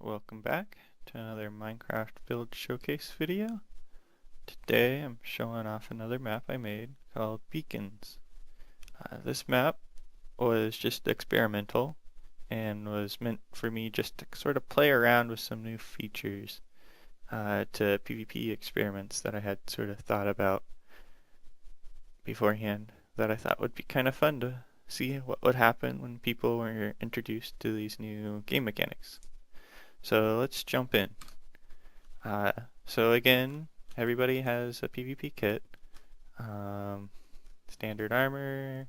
Welcome back to another Minecraft build showcase video. Today I'm showing off another map I made called Beacons. This map was just experimental and was meant for me just to sort of play around with some new features to PvP experiments that I had sort of thought about beforehand that I thought would be kind of fun to see what would happen when people were introduced to these new game mechanics. So let's jump in. Uh, so again, everybody has a PvP kit. Standard armor,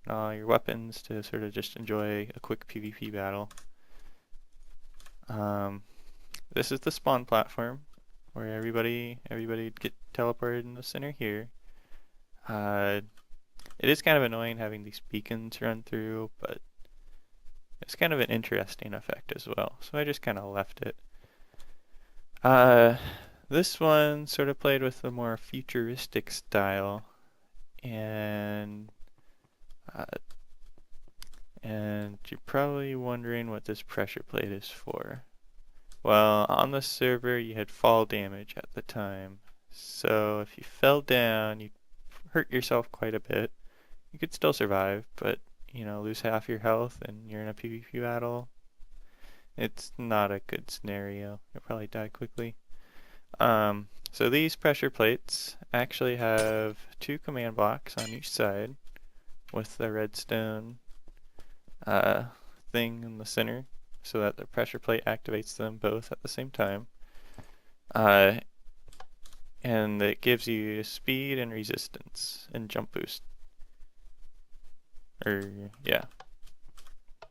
and all your weapons to sort of just enjoy a quick PvP battle. This is the spawn platform where everybody get teleported in the center here. It is kind of annoying having these beacons run through, but it's kind of an interesting effect as well. So I just kind of left it. This one sort of played with a more futuristic style, and uh, you're probably wondering what this pressure plate is for. Well, on the server you had fall damage at the time, so if you fell down, you hurt yourself quite a bit. You could still survive, but lose half your health and you're in a PvP battle. It's not a good scenario. You'll probably die quickly. So these pressure plates actually have two command blocks on each side with the redstone thing in the center so that the pressure plate activates them both at the same time. And it gives you speed and resistance and jump boost. Yeah,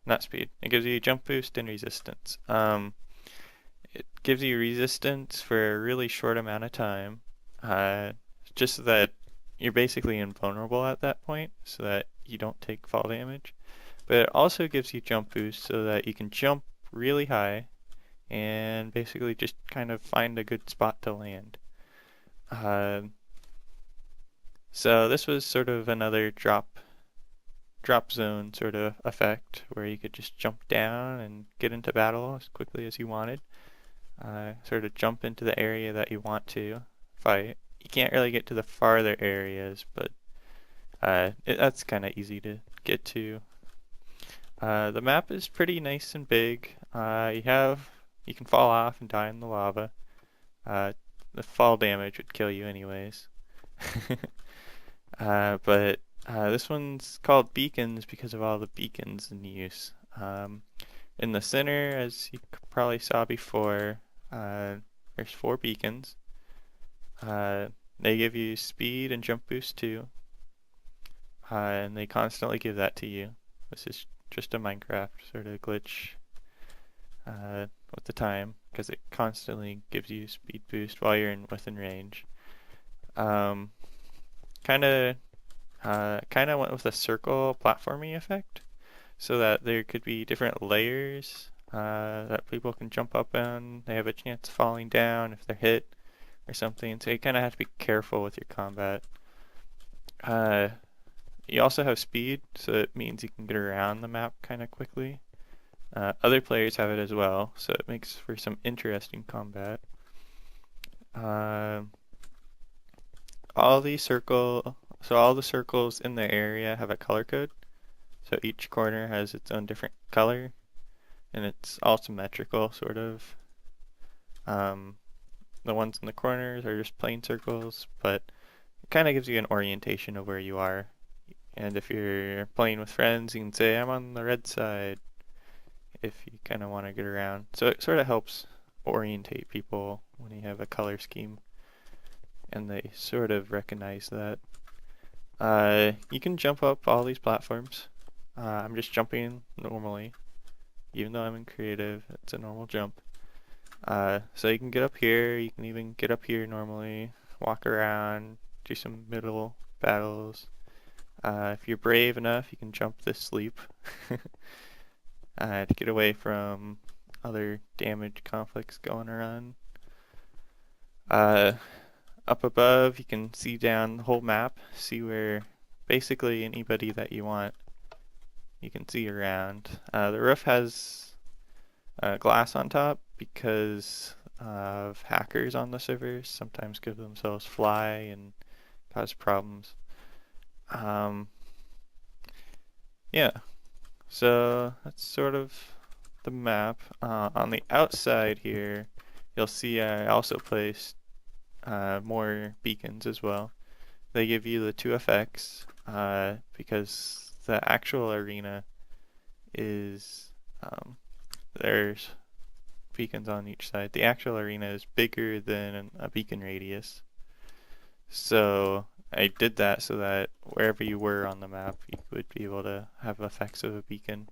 not speed. It gives you jump boost and resistance. It gives you resistance for a really short amount of time, just so that you're basically invulnerable at that point, so that you don't take fall damage. But it also gives you jump boost so that you can jump really high and basically just kind of find a good spot to land. So this was sort of another drop zone sort of effect where you could just jump down and get into battle as quickly as you wanted. Sort of jump into the area that you want to fight. You can't really get to the farther areas, but that's kind of easy to get to. The map is pretty nice and big. You can fall off and die in the lava. The fall damage would kill you anyways. But this one's called Beacons because of all the beacons in use. In the center, as you probably saw before, there's 4 beacons. They give you speed and jump boost too, and they constantly give that to you. This is just a Minecraft sort of glitch with the time, because it constantly gives you speed boost while you're within range. Kind of went with a circle platforming effect, so that there could be different layers that people can jump up on. They have a chance of falling down if they're hit or something, so you kind of have to be careful with your combat. You also have speed, so it means you can get around the map kind of quickly. Other players have it as well, so it makes for some interesting combat. All the circles in the area have a color code, so each corner has its own different color, and it's all symmetrical, sort of. The ones in the corners are just plain circles, but it kind of gives you an orientation of where you are. And if you're playing with friends, you can say, I'm on the red side, if you kind of want to get around. So it sort of helps orientate people when you have a color scheme, and they sort of recognize that. You can jump up all these platforms. I'm just jumping normally, even though I'm in creative, it's a normal jump. So you can get up here, you can even get up here normally, walk around, do some middle battles. If you're brave enough, you can jump this leap to get away from other damage conflicts going around. Up above, you can see down the whole map, see where basically anybody that you want, you can see around. The roof has glass on top because of hackers on the servers sometimes give themselves fly and cause problems. Um, yeah, so that's sort of the map. On the outside here, you'll see I also placed more beacons as well. They give you the two effects because the actual arena is there's beacons on each side. The actual arena is bigger than a beacon radius. So I did that so that wherever you were on the map, you would be able to have effects of a beacon.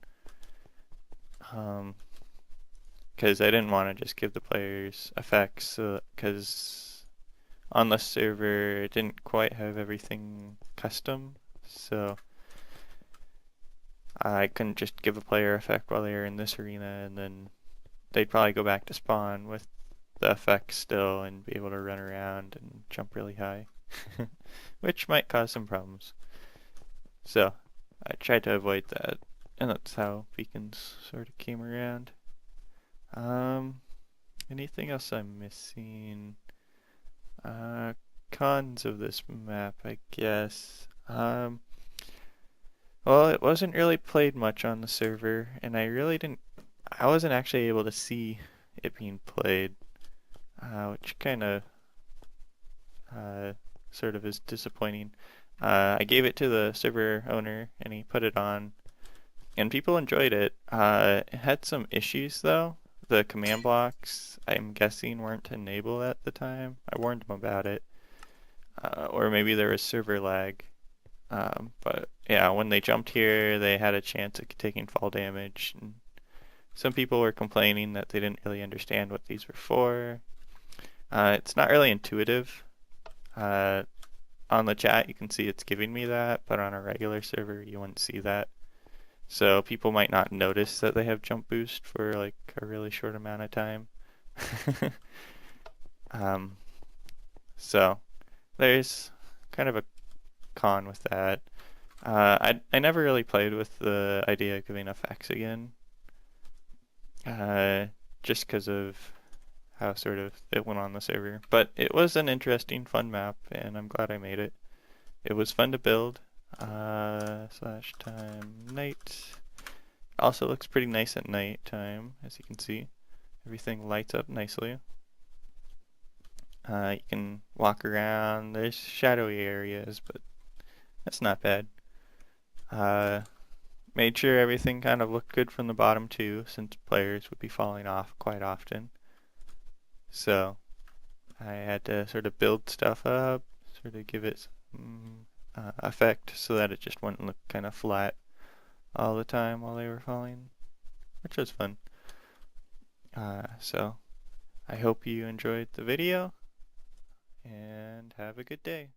Because I didn't want to just give the players effects, because on the server it didn't quite have everything custom, so I couldn't just give a player effect while they were in this arena and then they'd probably go back to spawn with the effects still and be able to run around and jump really high, which might cause some problems. So I tried to avoid that, and that's how beacons sort of came around. Anything else I'm missing? Cons of this map, I guess. Well, it wasn't really played much on the server, and I wasn't actually able to see it being played, which kind of sort of is disappointing. I gave it to the server owner, and he put it on, and people enjoyed it. It had some issues though. The command blocks, I'm guessing, weren't enabled at the time. I warned them about it. Or maybe there was server lag. But yeah, when they jumped here, they had a chance of taking fall damage. And some people were complaining that they didn't really understand what these were for. It's not really intuitive. On the chat, you can see it's giving me that, but on a regular server, you wouldn't see that. So people might not notice that they have jump boost for like a really short amount of time. So there's kind of a con with that. I never really played with the idea of giving effects again, just because of how sort of it went on the server. But it was an interesting, fun map, and I'm glad I made it. It was fun to build. Slash time night. Also looks pretty nice at night time, as you can see. Everything lights up nicely. You can walk around. There's shadowy areas, but that's not bad. Made sure everything kind of looked good from the bottom too, since players would be falling off quite often. So I had to sort of build stuff up, sort of give it some effect so that it just wouldn't look kind of flat all the time while they were falling, which was fun. So I hope you enjoyed the video and have a good day.